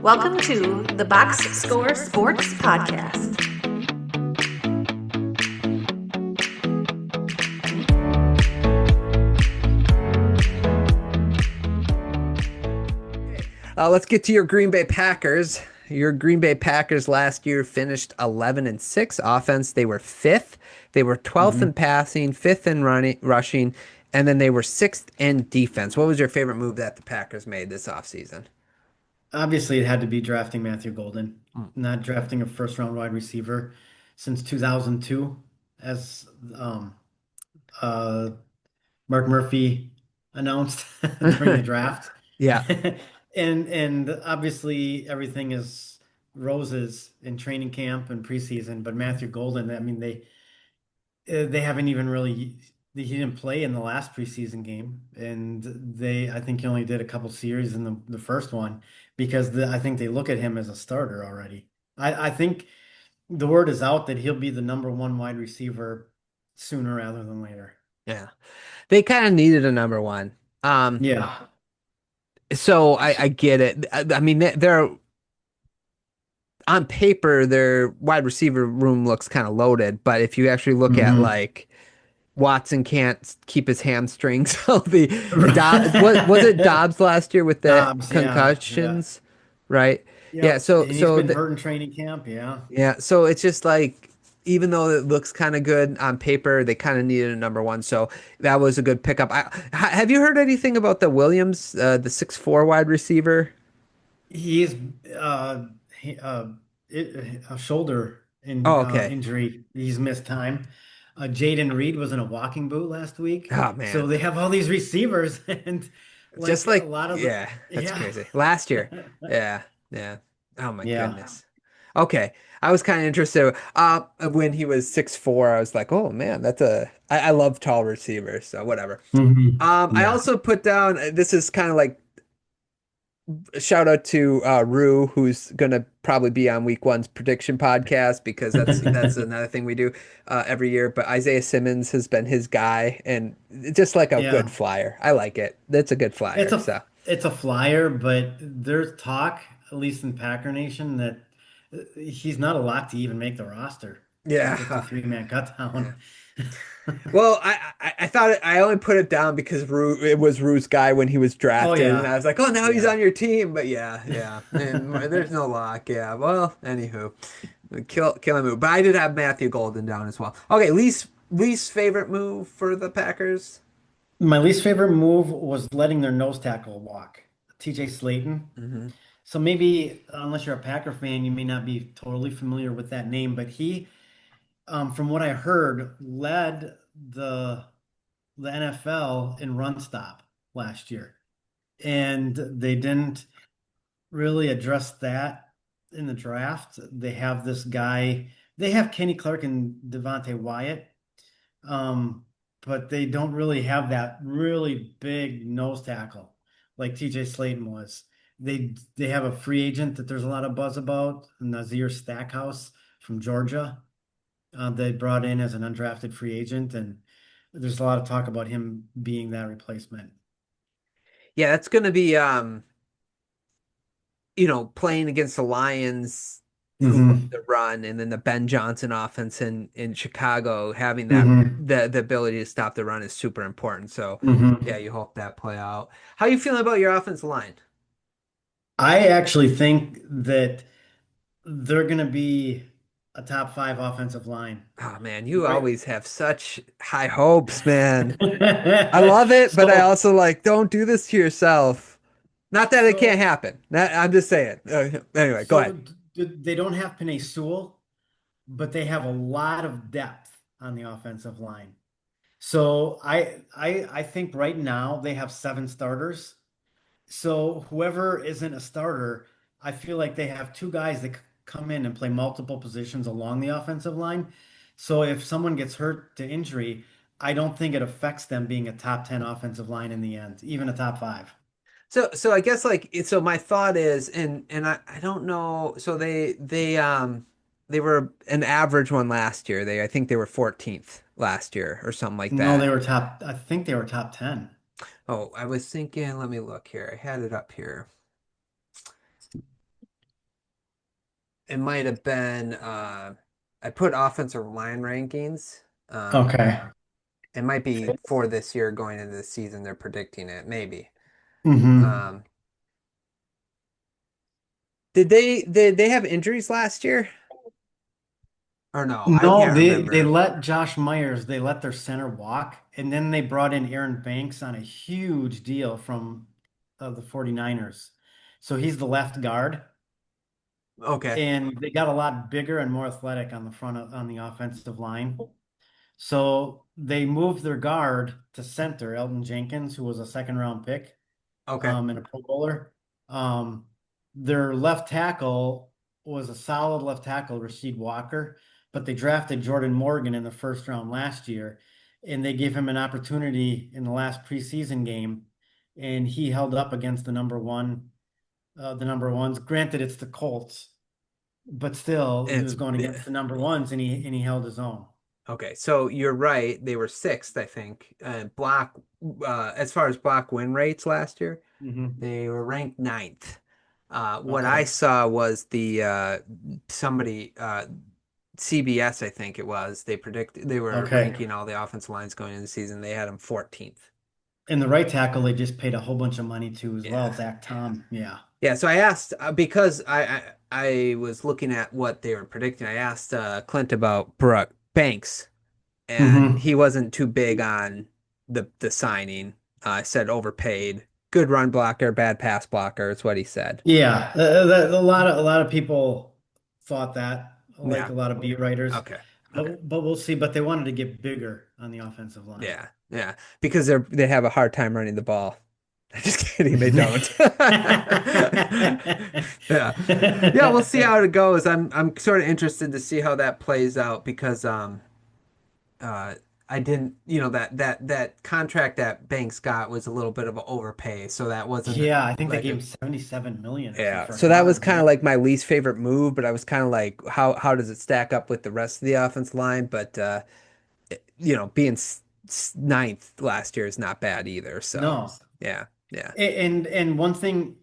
Welcome to the Box Score Sports Podcast. Let's get to your Green Bay Packers. Your Green Bay Packers last year finished 11-6 offense. They were fifth. They were 12th in hmm passing, fifth in rushing, and then they were sixth in defense. What was your favorite move that the Packers made this offseason? Obviously, it had to be drafting Matthew Golden, Mm. not drafting a first round wide receiver since 2002, as uh, Mark Murphy announced during the draft. Yeah. And obviously, everything is roses in training camp and preseason, but Matthew Golden, I mean, they haven't even really he didn't play in the last preseason game, and I think he only did a couple series in the first one because I think they look at him as a starter already. I think the word is out that he'll be the number one wide receiver sooner rather than later. Yeah. They kind of needed a number one. Um, Yeah. so I get it. I mean, they're on paper, their wide receiver room looks kind of loaded, but if you actually look at hmm like Watson can't keep his hamstrings healthy. What was it Dobbs last year with the Dobbs, yeah, yeah, concussions, right? Yeah, yep. so And he's so been the, hurt in training camp. Yeah. yeah, so it's just like even though it looks kind of good on paper, they kind of needed a number one. So that was a good pickup. Have you heard anything about the Williams, the 6'4" wide receiver? He's he, a shoulder Oh, okay. injury. He's missed time. Jaden Reed was in a walking boot last week. Oh So man. they have all these receivers and Just like a like, lot of the yeah, that's yeah. crazy. Last year. Yeah, yeah. Oh my Yeah. goodness. Okay. I was kind of interested. When he was 6'4", I was like, oh man, I love tall receivers, so whatever. I Yeah. also put down, this is kind of like a shout out to Rue, who's gonna probably be on week one's prediction podcast because that's another thing we do every year. But Isaiah Simmons has been his guy, and just like a good Yeah. flyer. I like it. That's a good It's flyer. a So. it's a flyer, but there's talk, at least in Packer Nation, that he's not a lot to even make the roster in a Yeah. 53-man Yeah. cutdown. Well, I thought I only put it down because it was Rue's guy when he was Oh drafted, and I yeah. was like, oh, now he's Yeah. on your team. But yeah, yeah, and there's no lock. Yeah. Well, anywho, kill move. But I did have Matthew Golden down as well. Okay, least favorite move for the Packers. My least favorite move was letting their nose tackle walk, TJ Slayton. Hmm. So maybe, unless you're a Packer fan, you may not be totally familiar with that name, but he, from what I heard, led the NFL in run stop last year. And they didn't really address that in the draft. They have this guy, they have Kenny Clark and Devontae Wyatt. Um, but they don't really have that really big nose tackle like TJ Slayton was. They have a free agent that there's a lot of buzz about, Nazir Stackhouse from Georgia. They brought in as an undrafted free agent, and there's a lot of talk about him being that replacement. Yeah, that's gonna be playing against the Lions who love hmm to run, and then the Ben Johnson offense in Chicago having that hmm the ability to stop the run is super important. So yeah, hmm you hope that play out. How you feeling about your offensive line? I actually think that they're going to be a top five offensive line. Oh man, you Right. always have such high hopes, man. I love it, but I So, also like don't do this to yourself. Not that it can't so, happen. I'm just saying. Anyway, go ahead. they don't have Penei Sewell, but they have a lot of depth on the offensive line. So I think right now they have seven starters. So whoever isn't a starter, I feel like they have two guys that come in and play multiple positions along the offensive line. So if someone gets hurt to injury, I don't think it affects them being a top 10 offensive line in the end, even a top five. So I guess like so my thought is and I don't know so they were an average one last year. I think they were 14th last year or something like No, that. I think they were top 10. Oh, I was thinking, let me look here. I had it up here. it might have been I put offensive line rankings. Um, Okay. it might be for this year going into the season. They're predicting it, maybe. Hmm. Um, did they have injuries last year? Or no, I No, can't they remember. let Josh Myers, they let their center walk, and then they brought in Aaron Banks on a huge deal from the 49ers. So he's the left guard, Okay, and they got a lot bigger and more athletic on the front of, on the offensive line. So they moved their guard to center, Elton Jenkins, who was a second round pick. okay, And a Pro Bowler. Um, their left tackle was a solid left tackle, Rasheed Walker, but they drafted Jordan Morgan in the first round last year, and they gave him an opportunity in the last preseason game, and he held up against the number ones. Granted, it's the Colts, but still, he it's was going against the number ones, and he held his own. okay. So you're right. They were sixth, I think. Block as far as block win rates last year. Hmm. They were ranked ninth. What I Okay. saw was the somebody CBS, I think it was. They were Okay. ranking all the offensive lines going into the season. They had them 14th. And the right tackle, they just paid a whole bunch of money to as well, Yeah, Zach yeah, Tom. Yeah. yeah. So I asked because I was looking at what they were predicting. I asked Clint about Brooke Banks, and Hmm. he wasn't too big on the signing. I said overpaid, good run blocker, bad pass blocker. It's what he said. Yeah, a lot of people thought that, like Yeah. a lot of beat writers, Okay. Okay. but we'll see. But they wanted to get bigger on the offensive line. Yeah. Yeah. Because they have a hard time running the ball. Just kidding, they don't. Yeah. Yeah, we'll see how it goes. I'm sort of interested to see how that plays out because uh I didn't, that contract that Banks got was a little bit of an overpay, so that wasn't Yeah, I think they like gave a him 77 million or something yeah. for a So that was guard, kind of right? like my least favorite move, but I was kind of like how does it stack up with the rest of the offense line? But being ninth last year is not bad either. So No. yeah, yeah. And one thing,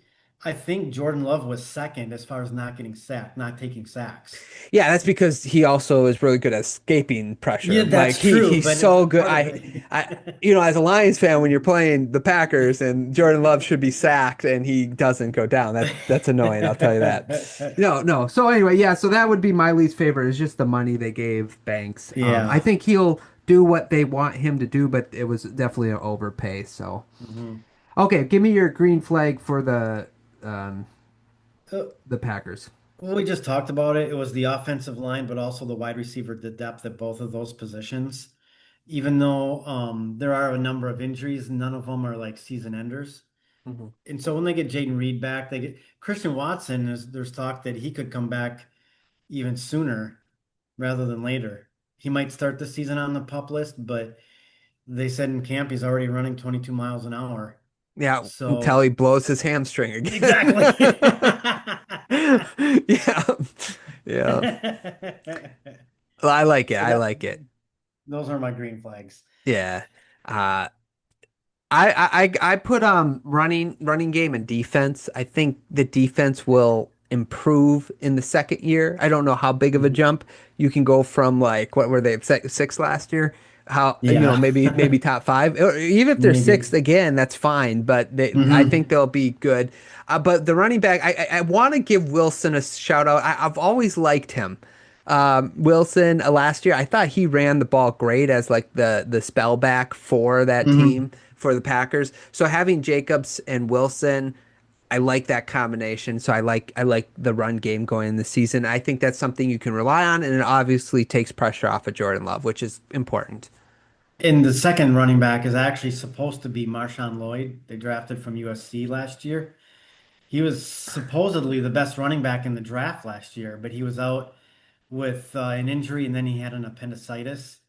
I think Jordan Love was second as far as not getting sacked, not taking sacks. Yeah, that's because he also is really good at escaping Yeah, pressure. Like that's true, he's but so good. part of I it. as a Lions fan, when you're playing the Packers and Jordan Love should be sacked and he doesn't go down, that's annoying. I'll tell you that. No, no. So anyway, yeah. So that would be my least favorite is just the money they gave Banks. I Yeah. think he'll do what they want him to do, but it was definitely an overpay. So Mhm. okay, give me your green flag for um, Uh, the Packers. Well, we just talked about it. It was the offensive line, but also the wide receiver, the depth at both of those positions. Even though there are a number of injuries, none of them are like season enders. Mhm. And so when they get Jaden Reed back, they get Christian Watson. There's talk that he could come back even sooner rather than later. He might start the season on the pup list, but they said in camp he's already running 22 miles an hour. Yeah, until So he blows his hamstring exactly. again. Yeah. Yeah. Well, I like it. So I that like it. those are my green flags. Yeah. Uh I put running game and defense. I think the defense will improve in the second year. I don't know how big of a Mhm. jump you can go from like what were they six last year? How Yeah. maybe top five or even if they're sixth Maybe. again, that's fine. But I think Hmm. they'll be good. But the running back, I want to give Wilson a shout out. I've always liked him. Wilson last year, I thought he ran the ball great as like the spell back for that Hmm. team for the Packers. So having Jacobs and Wilson, I like that combination. So I like the run game going in the season. I think that's something you can rely on, and it obviously takes pressure off of Jordan Love, which is important. And the second running back is actually supposed to be Marshawn Lloyd. They drafted from USC last year. He was supposedly the best running back in the draft last year, but he was out with an injury and then he had an appendicitis.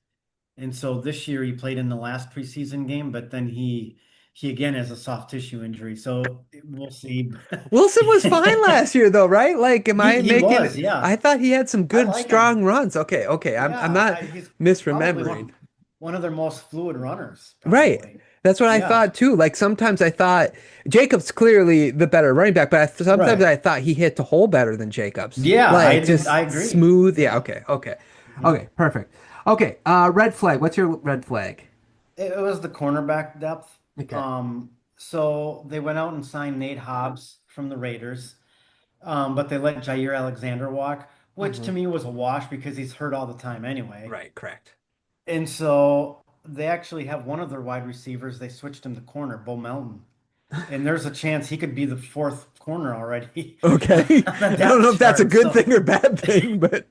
And so this year he played in the last preseason game, but then he again has a soft tissue injury. So we'll see. Wilson was fine last year, though, right? Like, am I He making? was, yeah. I thought he had some I good, like him. strong runs. Okay. I'm Yeah, not he's probably misremembering. one of their most fluid runners, Right. probably. That's what I Yeah, thought too. Like sometimes I thought Jacobs clearly the better running back, but sometimes right. I thought he hit the hole better than Jacobs. Yeah, Like I just agree. smooth. Yeah. Yeah. Okay. Okay. Mhm. Okay. Perfect. Okay. Red flag. What's your red flag? It was the cornerback depth. Okay. So they went out and signed Nate Hobbs from the Raiders, but they let Jair Alexander walk, which Hmm. to me was a wash because he's hurt all the time anyway. Right. Correct. And so they actually have one of their wide receivers. They switched him to corner, Bo Melton. And there's a chance he could be the fourth corner already on Okay. the I don't know depth if that's a chart. good So thing or bad thing, but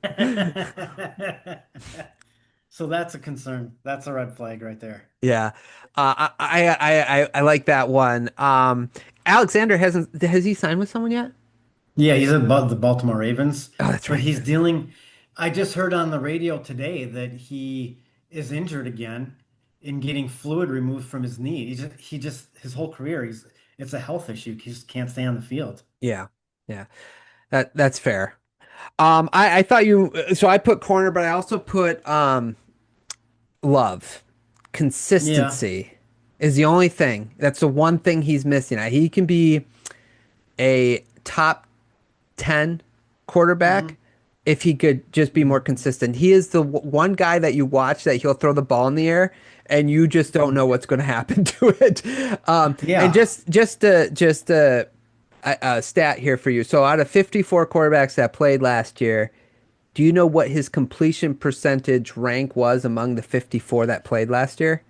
so that's a concern. That's a red flag right there. yeah. I like that one. Alexander has he signed with someone yet? Yeah, he's about the Baltimore Ravens, Oh, that's but right. he's dealing. I just heard on the radio today that he is injured again in getting fluid removed from his knee. He just his whole career it's a health issue. He just can't stay on the field. Yeah. Yeah. That's fair. I thought so I put corner, but I also put love. Yeah. Consistency is the only thing. That's the one thing he's missing. He can be a top 10 quarterback Hmm. if he could just be more consistent. He is the one guy that you watch that he'll throw the ball in the air and you just don't know what's going to happen to it. And Yeah. a stat here for you. So out of 54 quarterbacks that played last year, do you know what his completion percentage rank was among the 54 that played last year?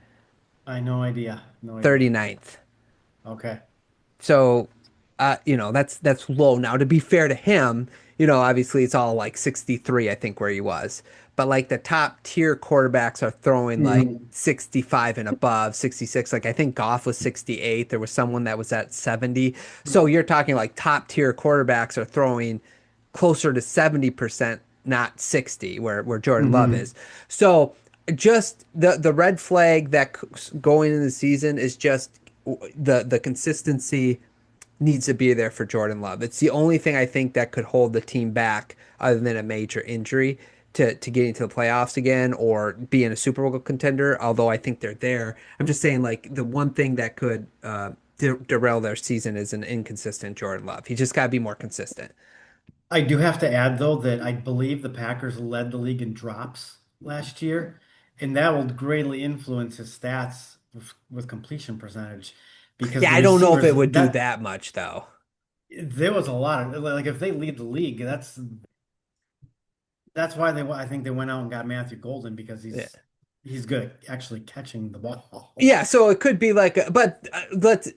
I no idea. No idea. 39th. Okay. So, that's low. Now, to be fair to him, obviously it's all like 63, I think, where he was. But like the top tier quarterbacks are throwing like Hmm. 65 and above, 66. Like I think Goff was 68. There was someone that was at 70. So you're talking like top tier quarterbacks are throwing closer to 70%, not 60, where Jordan Love Hmm. is. So just the red flag that going into the season is just the consistency needs to be there for Jordan Love. It's the only thing I think that could hold the team back other than a major injury to getting to the playoffs again or being a Super Bowl contender, although I think they're there. I'm just saying like the one thing that could derail their season is an inconsistent Jordan Love. He just got to be more consistent. I do have to add though that I believe the Packers led the league in drops last year, and that will greatly influence his stats with completion percentage because Yeah, the I don't know if receivers it would do that that much though. there was a lot of like if they lead the league, that's why I think they went out and got Matthew Golden because Yeah. he's good at actually catching the ball. Yeah, so it could be like, but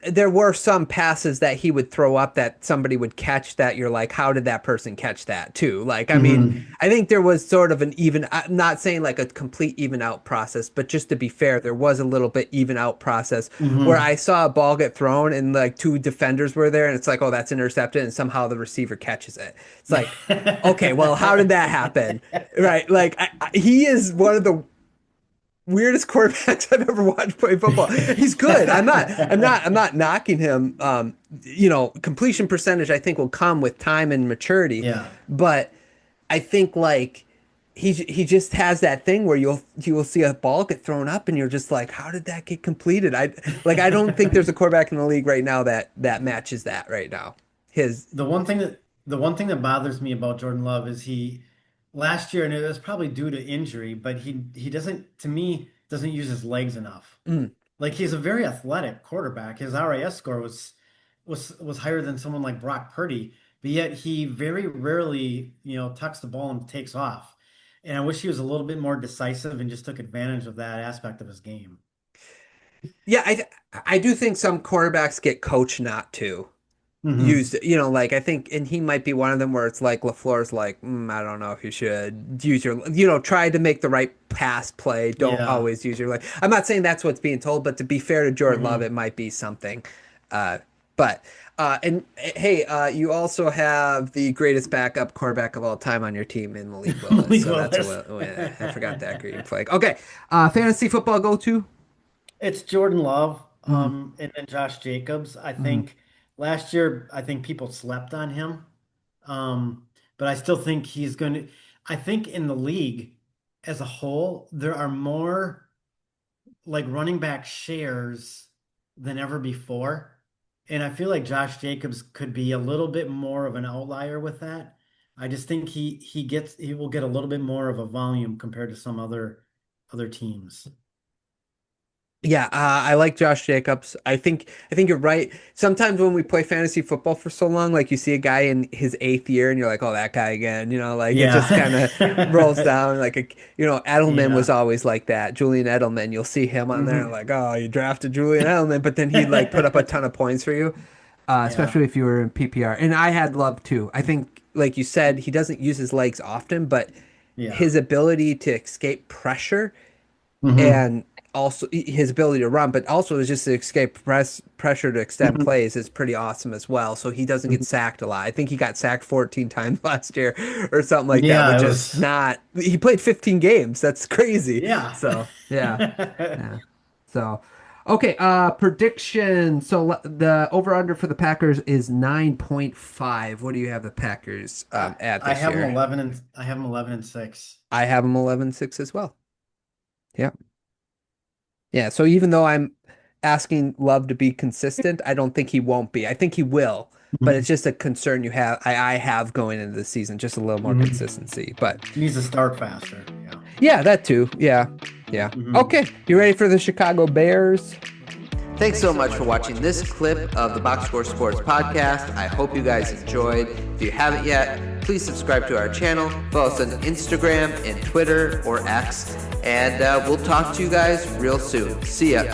there were some passes that he would throw up that somebody would catch that you're like, how did that person catch that too? Like, I mean, Hmm. I think there was sort of an even, I'm not saying like a complete even out process, but just to be fair, there was a little bit even out process where Hmm. I saw a ball get thrown and like two defenders were there and it's like, oh, that's intercepted and somehow the receiver catches it. It's like, okay, well, how did that happen? Right? Like, he is one of the weirdest quarterbacks I've ever watched play football. He's good. I'm not knocking him. Completion percentage I think will come with time and maturity, Yeah. but I think like he just has that thing where you will see a ball get thrown up and you're just like, how did that get completed? I don't think there's a quarterback in the league right now that matches that right now. His The one thing that bothers me about Jordan Love is he last year, and it was probably due to injury, but he doesn't to me doesn't use his legs enough. mm, Like he's a very athletic quarterback. His RAS score was higher than someone like Brock Purdy, but yet he very rarely, tucks the ball and takes off. And I wish he was a little bit more decisive and just took advantage of that aspect of his game. yeah, I do think some quarterbacks get coached not to Hmm. used, like I think, and he might be one of them where it's like LaFleur's like, I don't know if you should use try to make the right pass play. Don't Yeah. always use your leg. I'm not saying that's what's being told, but to be fair to Jordan Love, it Hmm. might be something. Uh, but and hey, you also have the greatest backup quarterback of all time on your team in Malik Willis. Malik So that's Willis. I forgot that green flag. Okay, fantasy football go to. It's Jordan Love, Mm, and then Josh Jacobs. I mm. think last year, I think people slept on him. But I still think he's going to, I think in the league as a whole, there are more like running back shares than ever before. And I feel like Josh Jacobs could be a little bit more of an outlier with that. I just think he will get a little bit more of a volume compared to some other teams. Yeah, I like Josh Jacobs. I think you're right. Sometimes when we play fantasy football for so long, like you see a guy in his eighth year, and you're like, "Oh, that guy again." Like it just kind of rolls Yeah. down. Edelman was Yeah. always like that. Julian Edelman, you'll see him on there, and Mhm. like, "Oh, you drafted Julian Edelman," but then he'd like put up a ton of points for you, Yeah. especially if you were in PPR. And I had Love too. I think, like you said, he doesn't use his legs often, but Yeah. his ability to escape pressure Hmm. and also his ability to run, but also just to escape pressure to extend Hmm. plays is pretty awesome as well. So he doesn't get sacked a lot. I think he got sacked 14 times last year or something like that, Yeah, which it is was. not. He played 15 games. That's crazy. Yeah. So yeah, yeah. So okay, prediction. So the over under for the Packers is 9.5. What do you have the Packers at I this have them year? 11-6. I have them 11-6 as well. Yeah. Yeah, so even though I'm asking Love to be consistent, I don't think he won't be. I think he will, but it's Mhm. just a concern I have going into the season, just a little more Mhm. consistency. But Needs to start faster. Yeah. yeah, that too. Yeah. Yeah. Hmm. Okay, you ready for the Chicago Bears? Thanks so much for watching this clip of the Box Score Sports podcast. I hope you guys enjoyed. If you haven't yet, please subscribe to our channel. Follow us on Instagram and Twitter or X. And we'll talk to you guys real soon. See ya.